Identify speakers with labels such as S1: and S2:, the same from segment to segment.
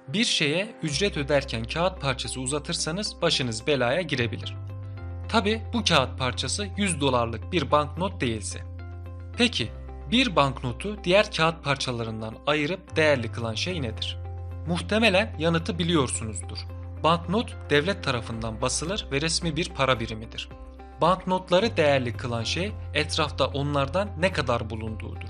S1: Bir şeye ücret öderken kağıt parçası uzatırsanız başınız belaya girebilir. Tabi bu kağıt parçası 100 dolarlık bir banknot değilse. Peki bir banknotu diğer kağıt parçalarından ayırıp değerli kılan şey nedir? Muhtemelen yanıtı biliyorsunuzdur. Banknot devlet tarafından basılır ve resmi bir para birimidir. Banknotları değerli kılan şey etrafta onlardan ne kadar bulunduğudur.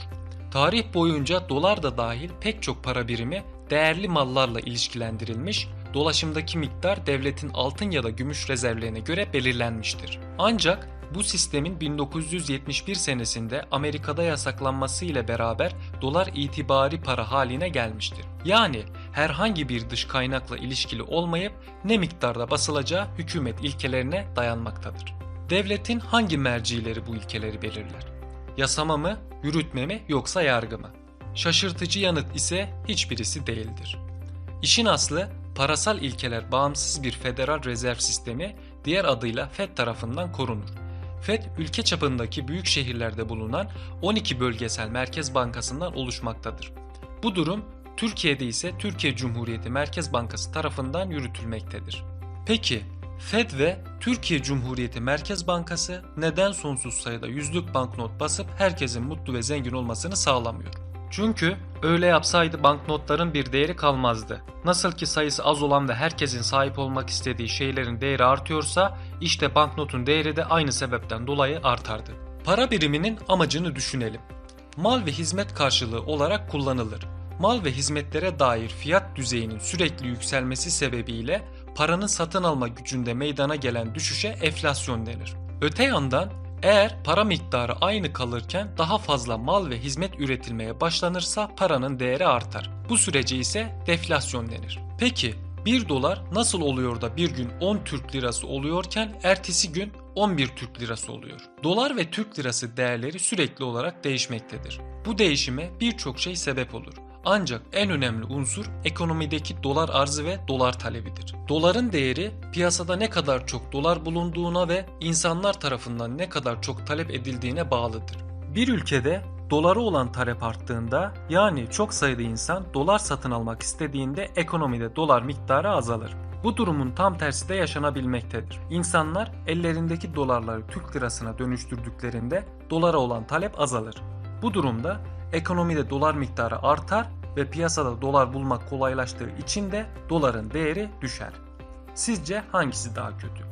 S1: Tarih boyunca dolar da dahil pek çok para birimi değerli mallarla ilişkilendirilmiş, dolaşımdaki miktar devletin altın ya da gümüş rezervlerine göre belirlenmiştir. Ancak bu sistemin 1971 senesinde Amerika'da yasaklanması ile beraber dolar itibari para haline gelmiştir. Yani herhangi bir dış kaynakla ilişkili olmayıp ne miktarda basılacağı hükümet ilkelerine dayanmaktadır. Devletin hangi mercileri bu ilkeleri belirler? Yasama mı, yürütme mi yoksa yargı mı? Şaşırtıcı yanıt ise hiçbirisi değildir. İşin aslı parasal ilkeler bağımsız bir federal rezerv sistemi, diğer adıyla FED tarafından korunur. FED ülke çapındaki büyük şehirlerde bulunan 12 bölgesel merkez bankasından oluşmaktadır. Bu durum Türkiye'de ise Türkiye Cumhuriyeti Merkez Bankası tarafından yürütülmektedir. Peki FED ve Türkiye Cumhuriyeti Merkez Bankası neden sonsuz sayıda yüzlük banknot basıp herkesin mutlu ve zengin olmasını sağlamıyor? Çünkü öyle yapsaydı banknotların bir değeri kalmazdı. Nasıl ki sayısı az olan ve herkesin sahip olmak istediği şeylerin değeri artıyorsa, işte banknotun değeri de aynı sebepten dolayı artardı. Para biriminin amacını düşünelim. Mal ve hizmet karşılığı olarak kullanılır. Mal ve hizmetlere dair fiyat düzeyinin sürekli yükselmesi sebebiyle paranın satın alma gücünde meydana gelen düşüşe enflasyon denir. Öte yandan eğer para miktarı aynı kalırken daha fazla mal ve hizmet üretilmeye başlanırsa paranın değeri artar. Bu sürece ise deflasyon denir. Peki 1 dolar nasıl oluyor da bir gün 10 Türk lirası oluyorken ertesi gün 11 Türk lirası oluyor? Dolar ve Türk lirası değerleri sürekli olarak değişmektedir. Bu değişime birçok şey sebep olur. Ancak en önemli unsur ekonomideki dolar arzı ve dolar talebidir. Doların değeri piyasada ne kadar çok dolar bulunduğuna ve insanlar tarafından ne kadar çok talep edildiğine bağlıdır. Bir ülkede dolara olan talep arttığında, yani çok sayıda insan dolar satın almak istediğinde ekonomide dolar miktarı azalır. Bu durumun tam tersi de yaşanabilmektedir. İnsanlar ellerindeki dolarları Türk lirasına dönüştürdüklerinde dolara olan talep azalır. Bu durumda ekonomide dolar miktarı artar ve piyasada dolar bulmak kolaylaştığı için de doların değeri düşer. Sizce hangisi daha kötü?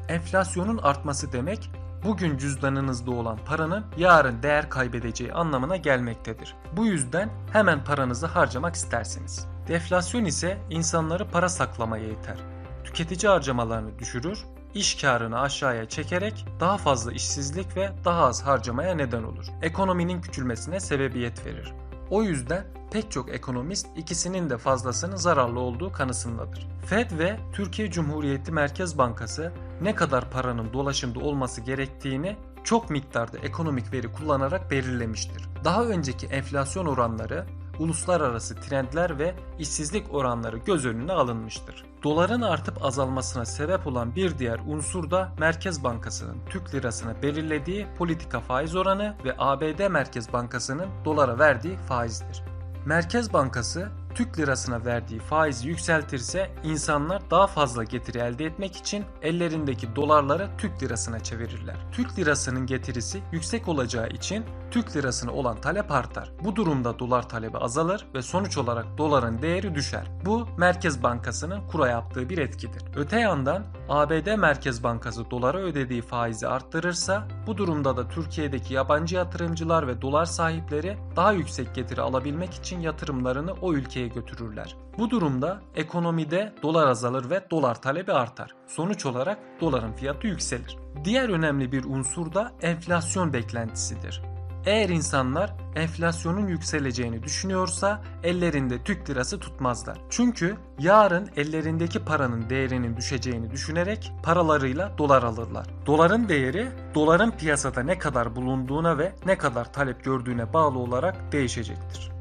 S1: Enflasyonun artması demek, bugün cüzdanınızda olan paranın yarın değer kaybedeceği anlamına gelmektedir. Bu yüzden hemen paranızı harcamak istersiniz. Deflasyon ise insanları para saklamaya iter. Tüketici harcamalarını düşürür, iş karını aşağıya çekerek daha fazla işsizlik ve daha az harcamaya neden olur. Ekonominin küçülmesine sebebiyet verir. O yüzden pek çok ekonomist ikisinin de fazlasının zararlı olduğu kanısındadır. FED ve Türkiye Cumhuriyeti Merkez Bankası ne kadar paranın dolaşımda olması gerektiğini çok miktarda ekonomik veri kullanarak belirlemiştir. Daha önceki enflasyon oranları, uluslararası trendler ve işsizlik oranları göz önüne alınmıştır. Doların artıp azalmasına sebep olan bir diğer unsur da Merkez Bankası'nın Türk lirasına belirlediği politika faiz oranı ve ABD Merkez Bankası'nın dolara verdiği faizdir. Merkez Bankası Türk lirasına verdiği faizi yükseltirse insanlar daha fazla getiri elde etmek için ellerindeki dolarları Türk lirasına çevirirler. Türk lirasının getirisi yüksek olacağı için Türk lirasına olan talep artar. Bu durumda dolar talebi azalır ve sonuç olarak doların değeri düşer. Bu Merkez Bankası'nın kura yaptığı bir etkidir. Öte yandan ABD Merkez Bankası dolara ödediği faizi arttırırsa bu durumda da Türkiye'deki yabancı yatırımcılar ve dolar sahipleri daha yüksek getiri alabilmek için yatırımlarını o ülkeye götürürler. Bu durumda ekonomide dolar azalır ve dolar talebi artar. Sonuç olarak doların fiyatı yükselir. Diğer önemli bir unsur da enflasyon beklentisidir. Eğer insanlar enflasyonun yükseleceğini düşünüyorsa ellerinde Türk lirası tutmazlar. Çünkü yarın ellerindeki paranın değerinin düşeceğini düşünerek paralarıyla dolar alırlar. Doların değeri doların piyasada ne kadar bulunduğuna ve ne kadar talep gördüğüne bağlı olarak değişecektir.